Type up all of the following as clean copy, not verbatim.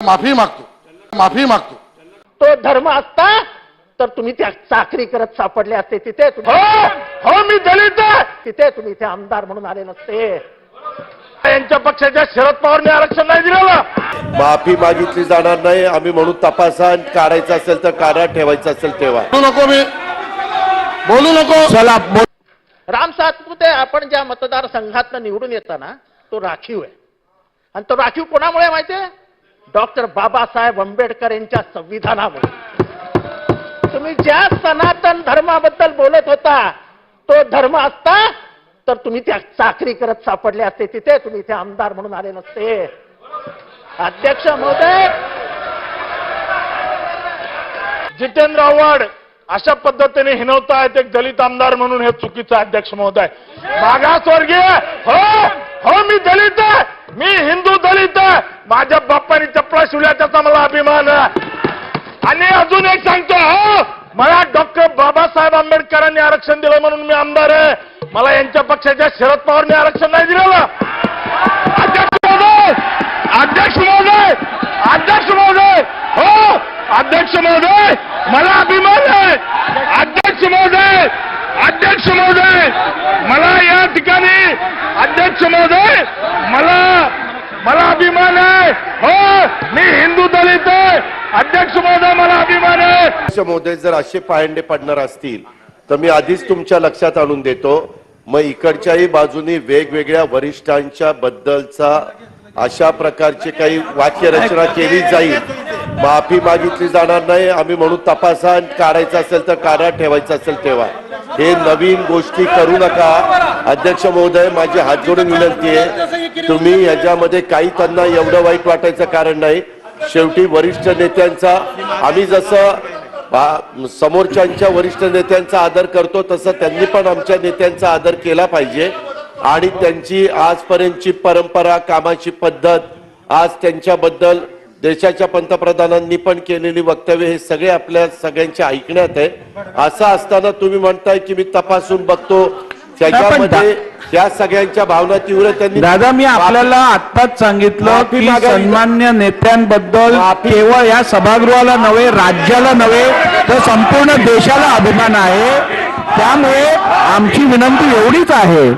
माफी मागतो. तो धर्म असता तर तुम्ही त्या चाकरी करत सापडले असते तिथे हो मी दलित आहे. तिथे तुम्ही इथे आमदार म्हणून आले नसते. यांच्या पक्षाच्या शरद पवारने आरक्षण नाही दिलेलं. माफी मागितली जाणार नाही. आम्ही म्हणून तपासा, काढायचं असेल तर काढा, ठेवायचं असेल तेव्हा. बोलू नको. चला राम सातपुते आपण ज्या मतदारसंघातनं निवडून येताना तो राखीव आहे. आणि तो राखीव कोणामुळे माहितीये? डॉक्टर बाबासाहेब आंबेडकर यांच्या संविधानामुळे. तुम्ही ज्या सनातन धर्माबद्दल बोलत होता तो धर्म असता तर तुम्ही त्या चाकरी करत सापडले असते तिथे तुम्ही इथे आमदार म्हणून आले नसते. अध्यक्ष महोदय, जितेंद्र आव्हाड अशा पद्धतीने हिनवतायत एक दलित आमदार म्हणून, हे चुकीचं आहे अध्यक्ष महोदय. मागासवर्गीय हो मी दलित आहे. मी हिंदू दलित आहे. माझ्या बाप्पाने चपला शिवल्या त्याचा मला अभिमान आहे. आणि अजून एक सांगतो, हो मला डॉक्टर बाबासाहेब आंबेडकरांनी आरक्षण दिलं म्हणून मी आमदार आहे. मला यांच्या पक्षाच्या शरद पवारने आरक्षण नाही दिलेलं. अध्यक्ष महोदय हो अध्यक्ष महोदय मला अभिमान आहे. अध्यक्ष महोदय मला या ठिकाणी अध्यक्ष महोदय मला अभिमान आहे. हो मी हिंदू दलित आहे. अध्यक्ष महोदय मला अभिमान आहे. अध्यक्ष महोदय जर असे पायंडे पडणार असतील तर मी आधीच तुमच्या लक्षात आणून देतो. मग इकडच्याही बाजूनी वेगवेगळ्या वरिष्ठांच्या बद्दलचा अशा प्रकारची काही वाक्यरचना केली जाईल. माफी मागितली जाणार नाही. आम्ही म्हणून तपासा, काढायचं असेल तर काढा, ठेवायचं असेल तेव्हा. हे नवीन गोष्टी करू नका. अध्यक्ष महोदय माझी हात जोडून विनंती आहे, तुम्ही याच्यामध्ये काही त्यांना एवढं वाईट वाटायचं कारण नाही. शेवटी वरिष्ठ नेत्यांचा आम्ही जसं समोरच्यांच्या वरिष्ठ नेत्यांचा आदर करतो तसं त्यांनी पण आमच्या नेत्यांचा आदर केला पाहिजे. आणि त्यांची आजपर्यंतची परंपरा, कामाची पद्धत, आज त्यांच्याबद्दल देशाच्या पंतप्रधानांनी पण केलेली वक्तव्य हे सगळे आपल्या सगळ्यांच्या ऐकण्यात आहे. असं असताना तुम्ही म्हणताय की मी तपासून बघतो, त्याच्यामध्ये त्या सगळ्यांच्या भावना तीव्र त्यांनी. दादा मी आपल्याला आत्ताच सांगितलं की सन्मान्य नेत्यांबद्दल केवळ या सभागृहाला नव्हे, राज्याला नव्हे तर संपूर्ण देशाला अभिमान आहे. त्यामुळे आमची विनंती एवढीच आहे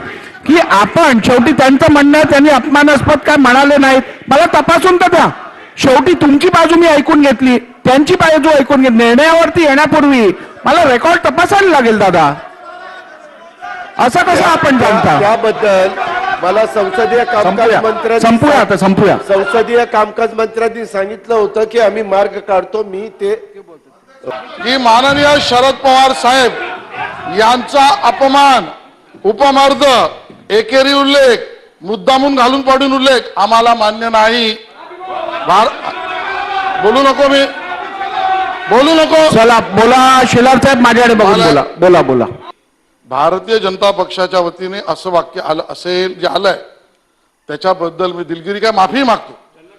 की आपण शेवटी त्यांचं म्हणणं त्यांनी अपमानास्पद काय म्हणाले नाहीत, मला तपासून तर द्या. शेवटी तुमची बाजू मी ऐकून घेतली, त्यांची बाजू ऐकून घेतली. निर्णयावरती येण्यापूर्वी मला रेकॉर्ड तपासायला लागेल दादा. असं कसं आपण जाणता? त्याबद्दल मला संसदीय कामकाज संपूया. संसदीय कामकाज मंत्र्यांनी सांगितलं होतं की आम्ही मार्ग काढतो. मी ते की माननीय शरद पवार साहेब यांचा अपमान, उपमर्द, एकेरी उल्लेख, मुद्दामून घालून पाडून उल्लेख आम्हाला मान्य नाही. बोलू नको. चला बोला. शेलार साहेब माझ्याकडे बघून बोला. भारतीय जनता पक्षाच्या वतीने असं वाक्य आलं असेल जे आलंय त्याच्याबद्दल मी दिलगिरी काय माफी मागतो.